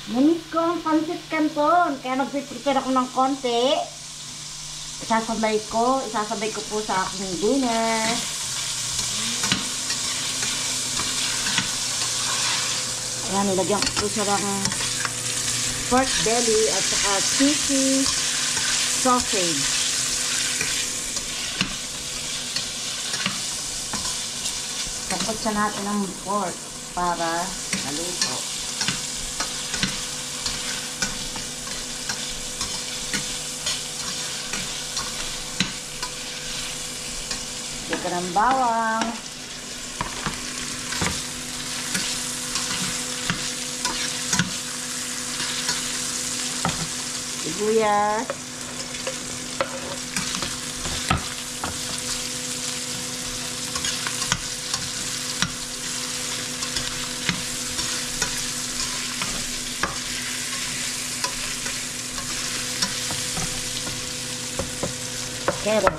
Namit ko ang pancit canton. Kaya nagpiprepare ako ng konti. Isasabay ko po sa aking dinner. Ayan, nilagyan ko po siya ng pork belly at saka cheesy sausage. Tapos siya natin ng pork para maluto. Ito ng bawang. Sibuyas. Carrot.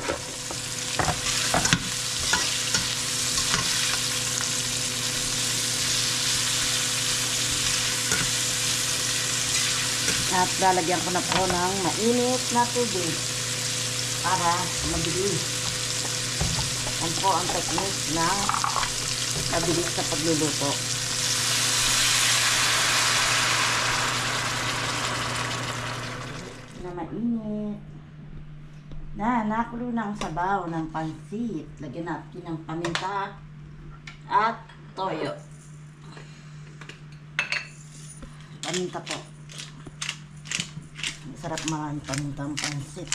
At lalagyan ko na po ng mainit na tubig para mabilis. Yan po ang technique ng mabilis sa pagluluto. Na mainit. Nakulo na ang sabaw ng pansit. Lagyan natin ng paminta at toyo. Paminta po. Masarap maraming paminta ang pansit.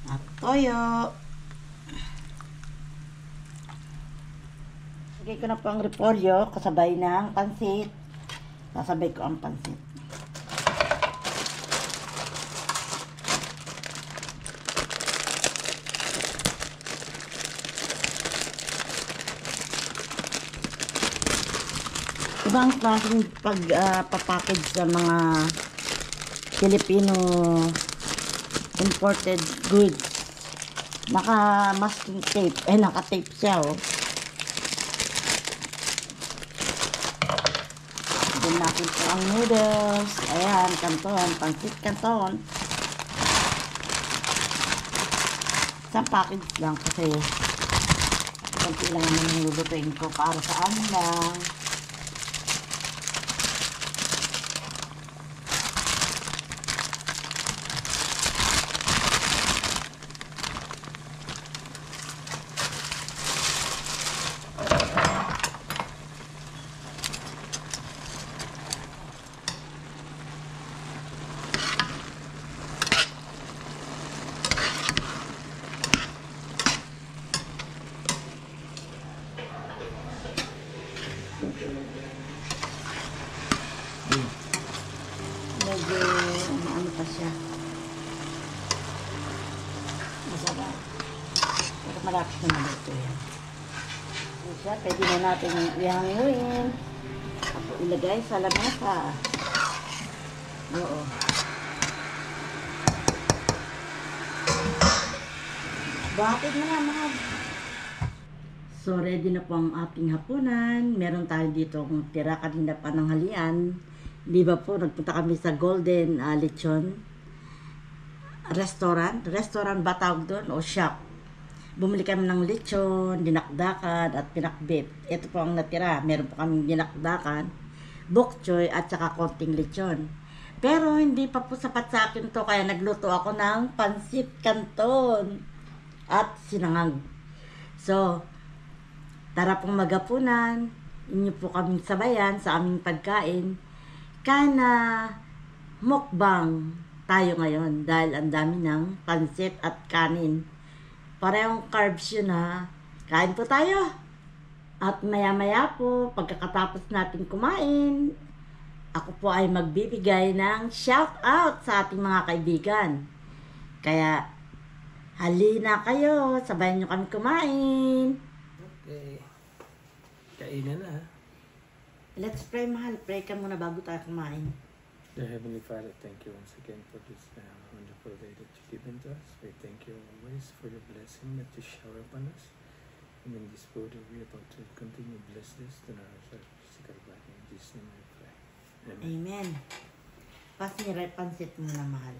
At toyo. Lagay ko na po ang repolyo kasabay ng pansit. Sasabay ko ang pansit. Ibang klaseng pagpapackage sa mga Filipino imported goods. Naka-masking tape. Naka-tape siya, oh. Then natin po ang noodles. Ayan, canton. Pancit canton. Isang package lang kasi konti lang naman yung lulutuin ko para sa amin lang. Medyo ano pa siya. Masarap. Pero malapit na maluto yan. So siya, pwede na natin ihanguin. Ako ilagay sa lamesa. Oo. Bakit mo na mga. So ready na po ang ating hapunan. Meron tayo dito kung tira kanina pa ng halian. Di ba po, nagpunta kami sa Golden Lechon restaurant. Restaurant ba tawag doon? O shop. Bumili kami ng lechon, dinakdakan at pinakbit. Ito po ang natira. Meron po kami dinakdakan, bok choy at saka konting lechon. Pero hindi pa po sapat sa akin to, kaya nagluto ako ng pancit canton at sinangag. So, tara pong magapunan. Inyo po kaming sabayan sa aming pagkain. Kana mukbang tayo ngayon dahil ang dami ng pansit at kanin. Parehong carbs yun, ha. Kain po tayo. At maya-maya po, pagkatapos natin kumain, ako po ay magbibigay ng shout out sa ating mga kaibigan. Kaya halina kayo, sabayan nyo kami kumain. Okay. Kainan na. Let's pray, mahal. Pray ka muna bago tayo kumain. Dear Heavenly Father, thank you once again for this wonderful wonderful day that you've given to us. We thank you always for your blessing that you shower upon us. And in this food that we're about to continue, bless this to nourish our physical body. In Jesus' name I pray. Amen. Amen. Pasniray pansit mo na mahal.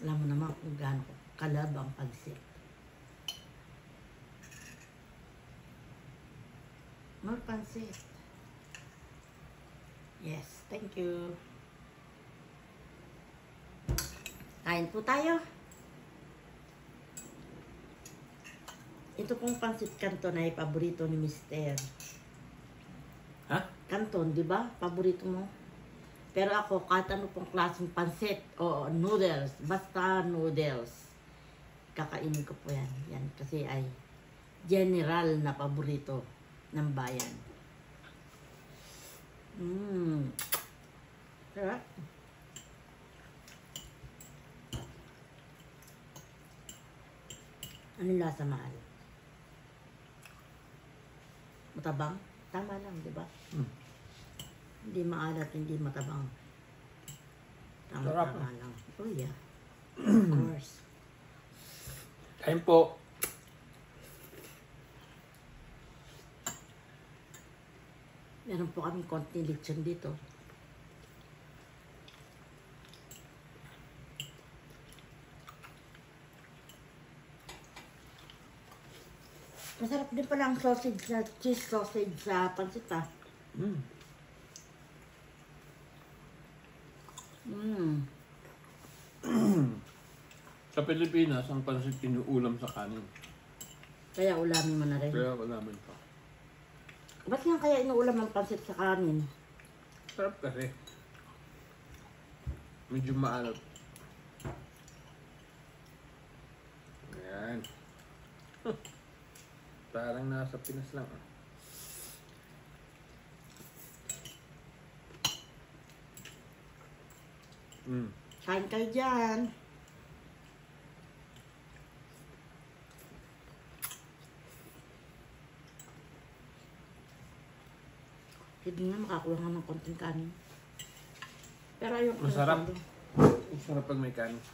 Alam mo naman kung gaano kalabang pansit. More pansit. Yes, thank you. Kain po tayo. Ito pong pansit canton ay paborito ni Mister. Ha? Canton, di ba? Paborito mo. Pero ako, kahit ano pong klaseng pansit o noodles, basta noodles, kakainin ko po yan. Yan kasi ay general na paborito ng bayan. Sarap. Ano lasa, mahal? Matabang? Tama lang, di ba? Hindi maalat, hindi matabang. Sarap. Tama lang. Oh yeah. Of course. Kain po. Meron po kami konting lechon dito. Masarap din pala ang sausage na cheese sausage sa pansit ah. Sa Pilipinas, ang pansit inuulam sa kanin. Kaya ulamin mo na rin. Kaya wala man pa. Ba't nga kaya inuulam ang pansit sa kanin? Sarap kasi. Medyo maalat. Ayan. Parang nasa Pinas lang ah. Kain kayo dyan. Hindi nga makakuha nga ng konting kanin. Pero ayoko. Masarap. Masarap pag may kanin.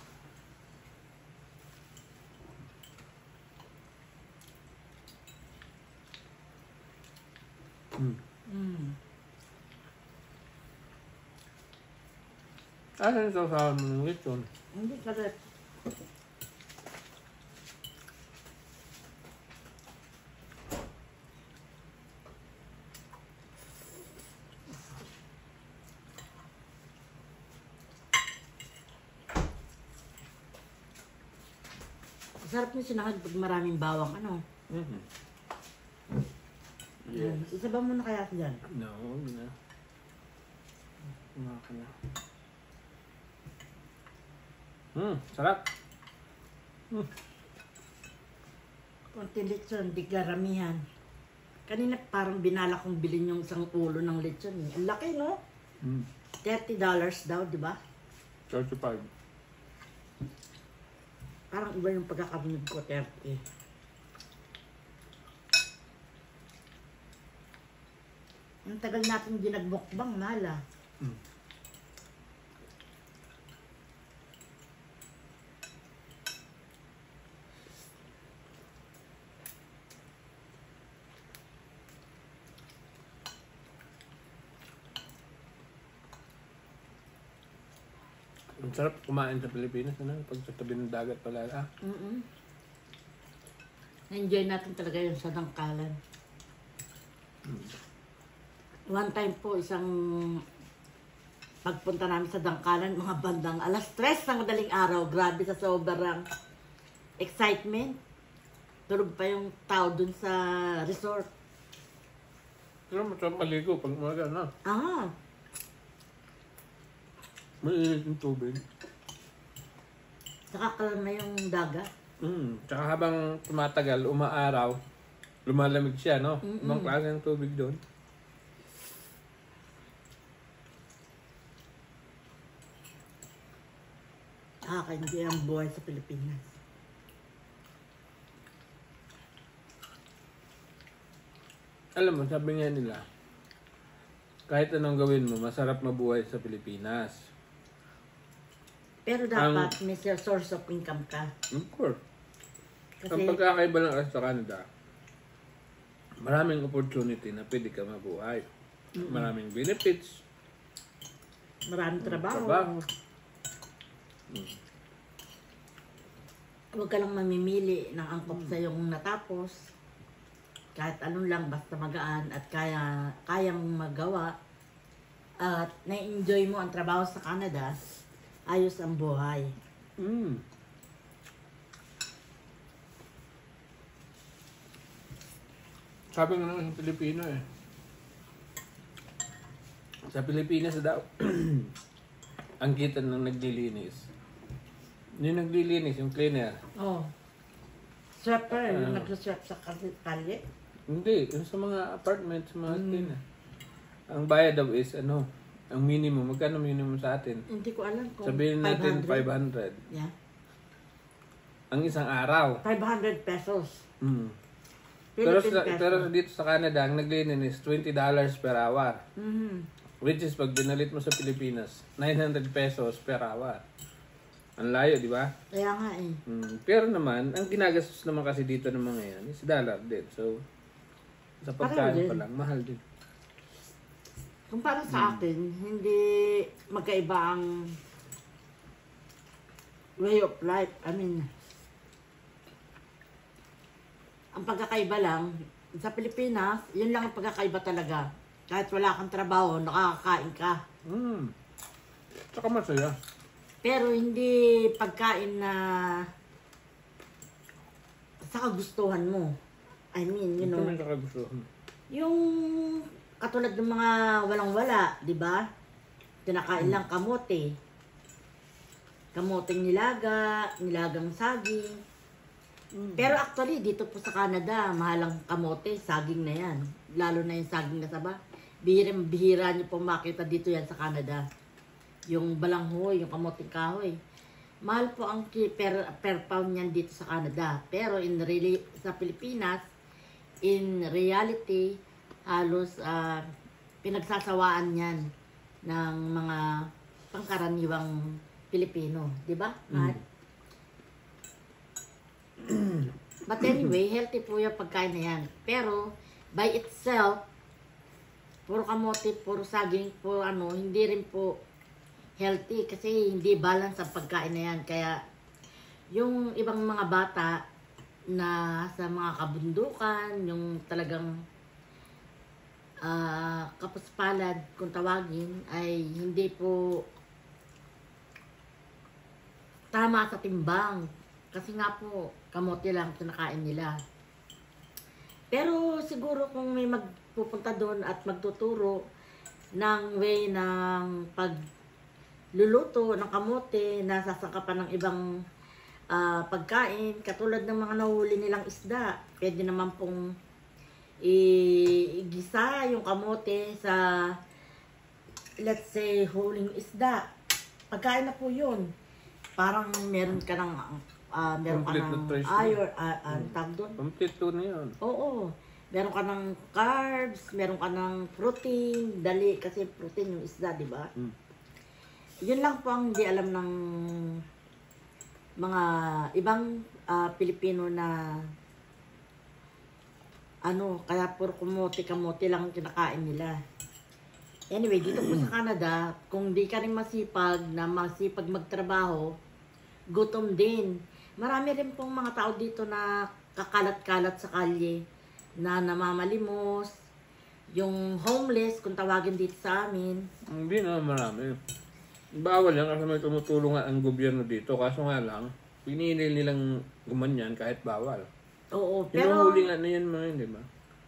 Ano yung sausawan mo ng lechon? Hindi kagat. Sarap niya sinangag pag maraming bawang, ano? Yes. Isa ba muna kaya dyan? No, hindi na. Kumaka na. Sarap. Konting lechon, di karamihan. Kanina parang binala kong bilhin yung isang ulo ng lechon. Eh. Ang laki, no? $30 daw, di ba? 35. Parang iba yung pagkakarinig ko, 30. Ang tagal natin ginagmukbang, mahal ah. Ang sarap kumain sa Pilipinas, ano? Pag sa tabi ng dagat pala, ah. Na-enjoy natin talaga yung sa dangkalan. One time po, isang pagpunta namin sa dangkalan, mga bandang alas 3 ng madaling araw. Grabe sa sobrang excitement. Tulog pa yung tao dun sa resort. Pero masarap maligo pag umaga, no? Ah, Mainit yung tubig. nakakalma yung dagat. Tsaka habang tumatagal, umaaraw, lumalamig siya, no? Ibang klase ng tubig doon. Hindi ang buhay sa Pilipinas. Alam mo, sabi nga nila, kahit anong gawin mo, masarap mabuhay sa Pilipinas. Pero dapat may source of income ka. Of course. Kasi, Ang pagkakaiba lang kasi sa Canada, maraming opportunity na pwede ka mabuhay. Maraming benefits. maraming trabaho. Huwag ka lang mamimili ng angkop sa yung natapos. Kahit anong lang, basta magaan at kayang magawa. At na-enjoy mo ang trabaho sa Canada, ayos ang buhay. Sabi nga naman sa Pilipino eh. Sa Pilipinas daw, ang kita ng naglilinis. Yung naglilinis, yung cleaner. Oh. Sweeper, yung nag-sweep sa kalye. Hindi, yung sa mga apartment, sa mga cleaner. Ang bayad daw is ano, ang minimum. Magkano minimum sa atin? Hindi ko alam kung Sabihin natin 500. Yeah. Ang isang araw. 500 pesos. Pero dito sa Canada, ang naglilinis $20 per hour. Which is pag dinalit mo sa Pilipinas, 900 pesos per hour. Ang layo, di ba? Kaya nga eh. Pero naman, ang ginagastos naman kasi dito ng mga yan is dollar din. So, sa pagkain pa lang, mahal din. Kung para sa akin, hindi magkaiba ang way of life. I mean, ang pagkakaiba lang, sa Pilipinas, yun lang ang pagkakaiba talaga. Kahit wala kang trabaho, nakakakain ka. Tsaka masaya. Pero hindi pagkain na sa kagustuhan mo. I mean, you know, Ito may kakagustuhan. yung katulad ng mga walang-wala, di ba? Kinakain lang kamote. Kamoteng nilaga, nilagang saging. Pero actually, dito po sa Canada, mahalang kamote, saging na yan. Lalo na yung saging na saba. Bihira niyo po makita dito yan sa Canada. Yung balanghoy, yung kamoteng kahoy. Mahal po ang per pound yan dito sa Canada. Pero sa Pilipinas, in reality, halos pinagsasawaan yan ng mga pangkaraniwang Pilipino. Di ba? But anyway, healthy po yung pagkain na yan. Pero, by itself, puro kamote, puro saging, puro hindi rin po healthy kasi hindi balance ang pagkain na yan. Kaya, yung ibang mga bata na sa mga kabundukan, yung talagang kapuspalad kung tawagin, ay hindi po tama sa timbang. Kasi nga po, kamote lang kinakain nila. Pero siguro kung may magpupunta doon at magtuturo ng way ng pagluluto ng kamote na sasangkapan ng ibang pagkain, katulad ng mga nahuli nilang isda, pwede naman pong igisa yung kamote sa, let's say, huling isda. Pagkain na po yun. Parang meron ka ng meron ka ng iron, tawag doon? Complete to na yun. Oo. Meron ka ng carbs, meron ka ng protein, dali, kasi protein yung isda, di ba? Yun lang po ang hindi alam ng mga ibang Pilipino na kaya puro kamote lang kinakain nila. Anyway, dito po sa Canada, kung di ka rin masipag magtrabaho, gutom din. Marami rin pong mga tao dito na kakalat-kalat sa kalye, na namamalimos, yung homeless, kung tawagin dito sa amin. Hindi na marami. Bawal yan kasi may tumutulong ang gobyerno dito. Kaso nga lang, pinili nilang gumanyan kahit bawal. Oo, pero Hinuhuli nga na yan mga yun, di ba?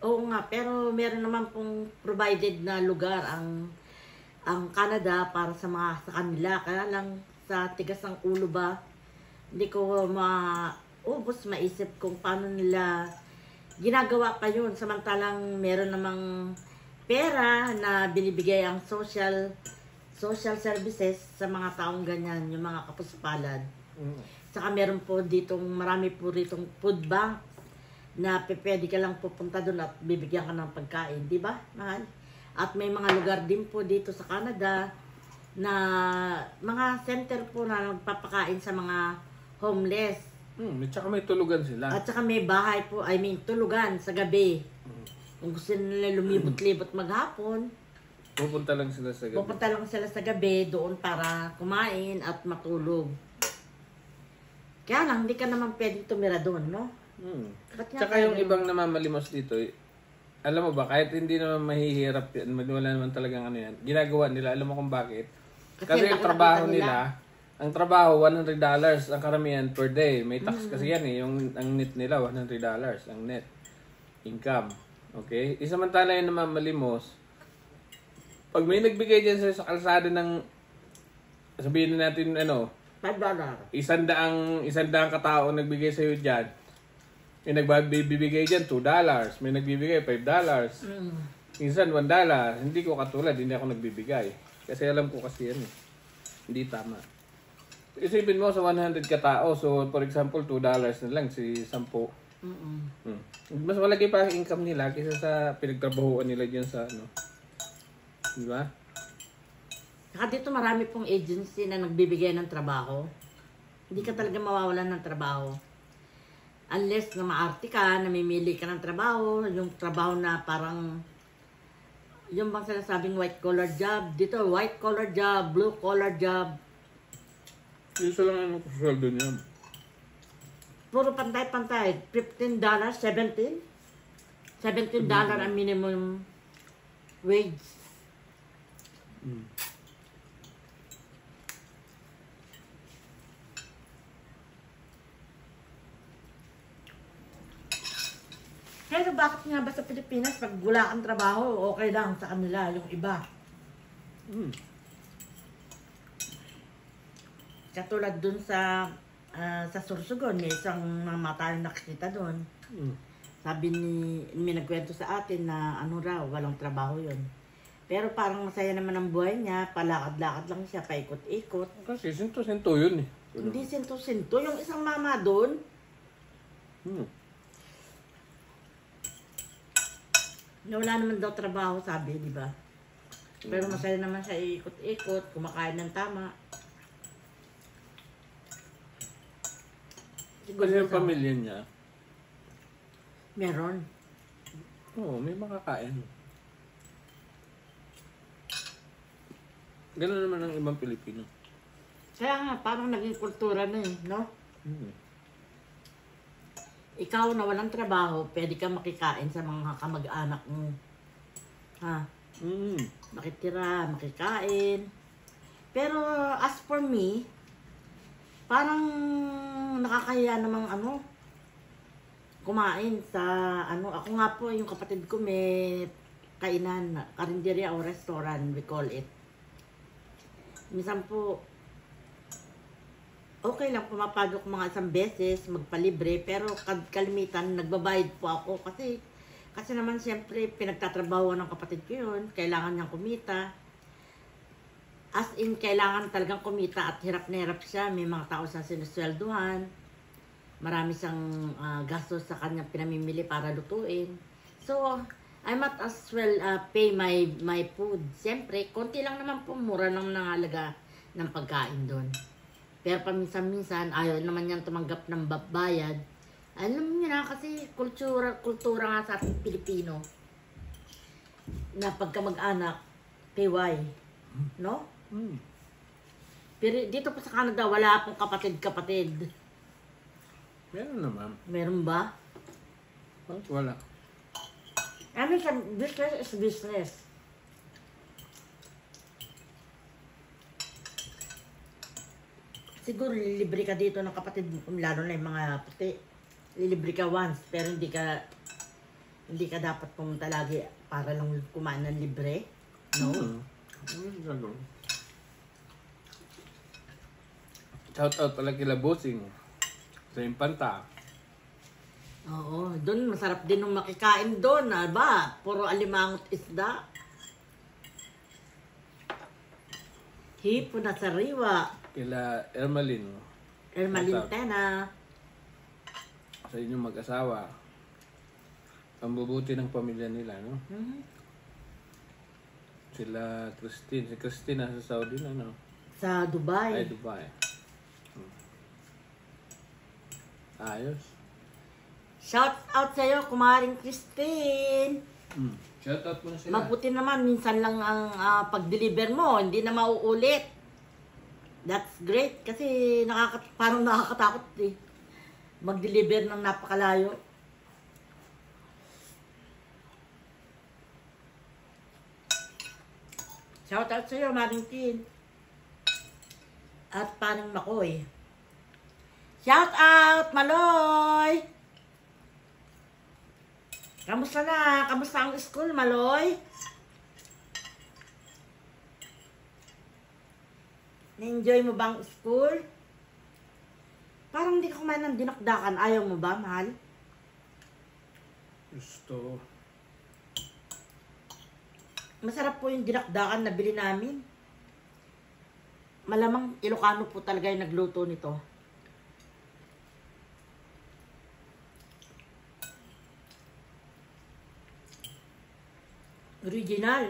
oo nga, pero meron naman pong provided na lugar ang Canada para sa kanila. Kaya lang sa tigas ng ulo ba, hindi ko maisip kung paano nila ginagawa pa yun. Samantalang meron namang pera na binibigay ang social services sa mga taong ganyan, yung mga kapuspalad. Saka meron po marami po ditong food bank na pwede ka lang pupunta doon at bibigyan ka ng pagkain, di ba, mahal? At may mga lugar din po dito sa Canada na mga center po na nagpapakain sa mga homeless. At saka may tulugan sila. At saka may bahay po, tulugan sa gabi. Kung gusto nila lumibot-libot maghapon, Pupunta lang sila sa gabi. pupunta lang sila sa gabi doon para kumain at matulog. Kaya lang, hindi ka naman pwedeng tumira doon, no? Ba't nga Tsaka yung tayo- ibang namamalimos dito, alam mo ba, kahit hindi naman mahihirap yan, wala naman talagang ano yan, ginagawa nila, alam mo kung bakit? Kasi yung laki-laki trabaho nila. nila, ang trabaho, $100 ang karamihan per day. May tax kasi yan eh, ang net nila, $100 ang net income. Okay? Isamantala yung namamalimos, pag may nagbigay dyan sa kalsada ng, sabihin na natin, $5. isang daang katao nagbigay sa'yo dyan, may nagbibigay dyan $2, may nagbibigay $5. Minsan $1. Hindi ko katulad, hindi ako nagbibigay. Kasi alam ko kasi yan eh. Hindi tama. Isipin mo sa 100 katao, so for example $2 na lang, si 10. Mas malaki pa ang income nila kaysa sa pinagtrabahuan nila dyan sa Di ba? Saka dito marami pong agency na nagbibigay ng trabaho. Hindi ka talaga mawawalan ng trabaho. Unless na maarte ka, namimili ka ng trabaho, yung trabaho na parang, yung bang sinasabing white collar job, dito white collar job, blue collar job, Isa lang ang sweldo niya. puro pantay-pantay, $15, $17 ang minimum wage. Pero bakit nga ba sa Pilipinas, pag wala kang trabaho, okay lang sa kanila, yung iba? Katulad dun sa Sorsogon, may isang mamatay nakikita dun. Sabi may nagkwento sa atin na walang trabaho yun. Pero parang masaya naman ang buhay niya, palakad-lakad lang siya, paikot-ikot. Kasi sinto-sinto yun eh. Hindi sinto-sinto. Yung isang mama dun, na wala naman daw trabaho, sabi, di ba? Pero masaya naman siya ikot-ikot, kumakain ng tama. Kasi yung pamilya niya, Meron. may makakain. Ganun naman ang ibang Pilipino. Kaya nga, parang naging kultura na no? Ikaw na walang trabaho, pwede ka makikain sa mga kamag-anak mo. Makitira, makikain. Pero as for me, parang nakakahiya namang kumain sa ako nga po, yung kapatid ko may kainan, karinderya o restaurant, we call it. Minsan po, okay lang pumapagod ko mga isang beses, magpalibre, pero kalimitan, nagbabayad po ako kasi naman siyempre pinagtatrabaho ng kapatid ko yun, kailangan niyang kumita. As in, kailangan talagang kumita at hirap na hirap siya, may mga tao sa sinuswelduhan, marami siyang gastos sa kanyang pinamimili para lutuin. So, I might as well pay my food. Siyempre, konti lang naman po, mura lang nangalaga ng pagkain doon. Pero paminsan-minsan, ayaw naman niyang tumanggap ng bayad. Alam niyo na, kasi kultura nga sa ating Pilipino na pagka mag-anak, PY. No? Pero dito po sa Canada, wala pong kapatid-kapatid. Meron naman. Meron ba? Wala. Business is business. Siguro lilibre ka dito ng kapatid mo, lalo na yung mga puti. Lilibre ka once, pero hindi ka dapat pumunta lagi para lang kumain ng libre. No? Shout out pala kila Bossing sa Impanta. Oo, doon masarap din nung makikain doon, ba? Puro alimangot isda. Hipo na sariwa. Kila Ermalin. Ermalintena. Sa inyong mag-asawa. Ang bubuti ng pamilya nila, no? Sila Christine. Si Christine nasa Saudi na, no? Sa Dubai. Ay, Dubai. Ayos. Shout out sa'yo, kumaring Christine. Shoutout mo na sila. Mabuti naman, minsan lang ang pag-deliver mo, hindi na mauulit. That's great kasi parang nakakatakot eh. Mag-deliver ng napakalayo. Shout out sa'yo, Maring Tin. At Paring Makoy. Shout out, Maloy! Kamusta na? Kamusta ang school, Maloy? Na-enjoy mo bang school? Parang hindi ka kumain ng dinakdakan. Ayaw mo ba, mahal? Gusto. Masarap po yung dinakdakan na bili namin. Malamang Ilocano po talaga yung nagluto nito. Original.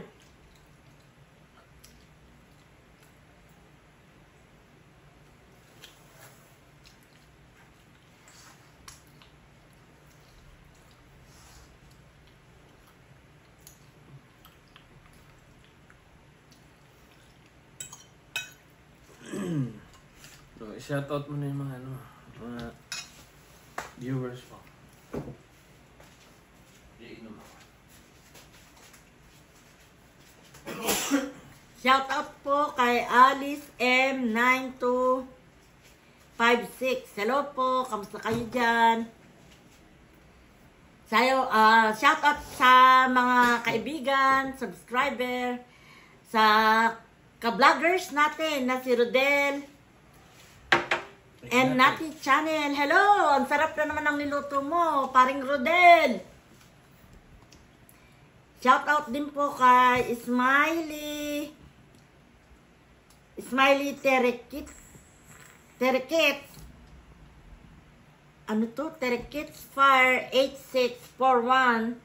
So, shoutout mo na yung mga mga viewers mo. Iinom ako. Shout out po kay Alice M9256. Hello po, kamusta kayo dyan? Sayo, shout out sa mga kaibigan, subscriber, sa ka-vloggers natin na si Rodel and Nati Channel. Hello! Ang sarap na naman ang niluto mo, paring Rodel. Shout out din po kay Smiley Terekits. Ano to? Terekits Fire 8641.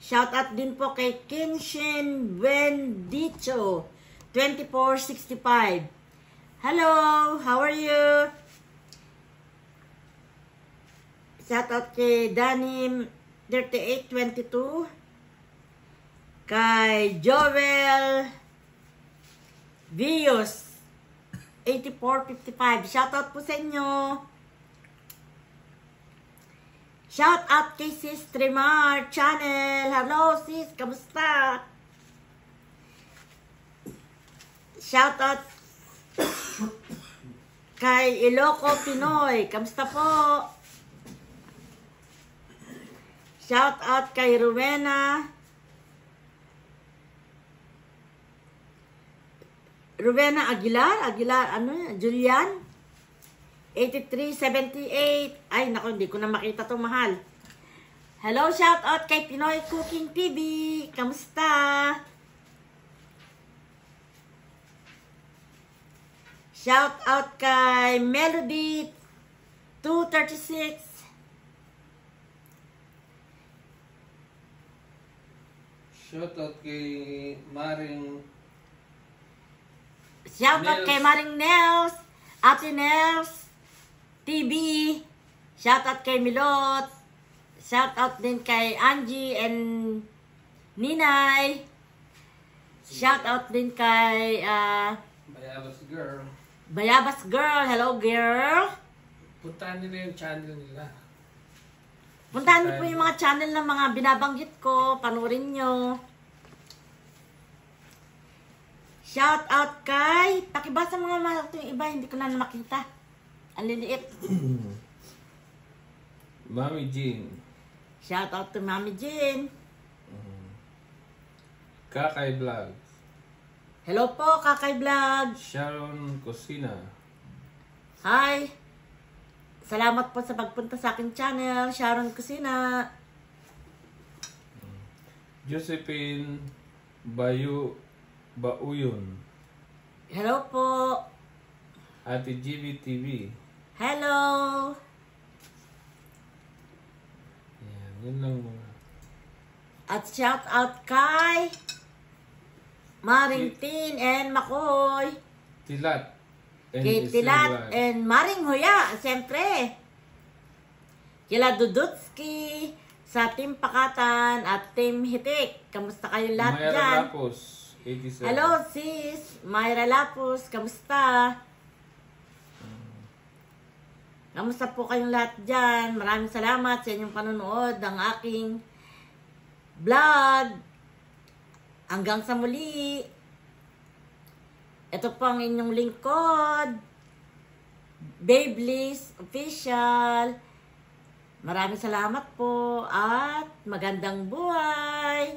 Shout out din po kay Kinshin Bendicho 2465. Hello, how are you? Shout out kay Danim 3822. Kay Joel Vios 8455. Shout out po sa inyo. Shout out kay Sis Trimar Channel. Hello sis, kamusta? Shout out kay Iloco Pinoy. Kamusta po? Shout out kay Rowena Aguilar, Julian 8378. Ay, naku, hindi ko na makita to, mahal. Hello, shout out kay Pinoy Cooking TV. Kamusta? Shout out kay Melody 236. Shout out kay Maring Shout out kay Maring Nels, Ate Nels TV. Shout out kay Milot. Shout out din kay Angie and Ninay. Shout out din kay Bayabas Girl. Hello girl. puntahan nila yung channel nila. Puntahan niyo po yung mga channel ng mga binabanggit ko. Panurin nyo. Shout out kay... Pakibasa mga malaki yung iba. Hindi ko na makita. Ang liliit. Mami Jean. Shout out to Mami Jean. Kakay Vlog. Hello po, Kakay Vlog. Sharon Cosina. Hi. Salamat po sa pagpunta sa aking channel. Sharon Cosina. Josephine Bauyon. Hello po. Ate GB TV. Hello. Yan, yun lang mga. At shout out kay Maring Tin and Makoy. Tilat. Kay Tilat and Maring Huya, siyempre. Kila Dudutski, sa Team Pakatan at Team Hitik. Kamusta kayong lahat Mayra dyan? Lapos, 87. Hello sis, Mayra Lapos, kamusta? Kamusta po kayong lahat dyan? Maraming salamat sa inyong panonood ng aking vlog. Hanggang sa muli. Ito po ang inyong lingkod. Babliss Official. Maraming salamat po at magandang buhay.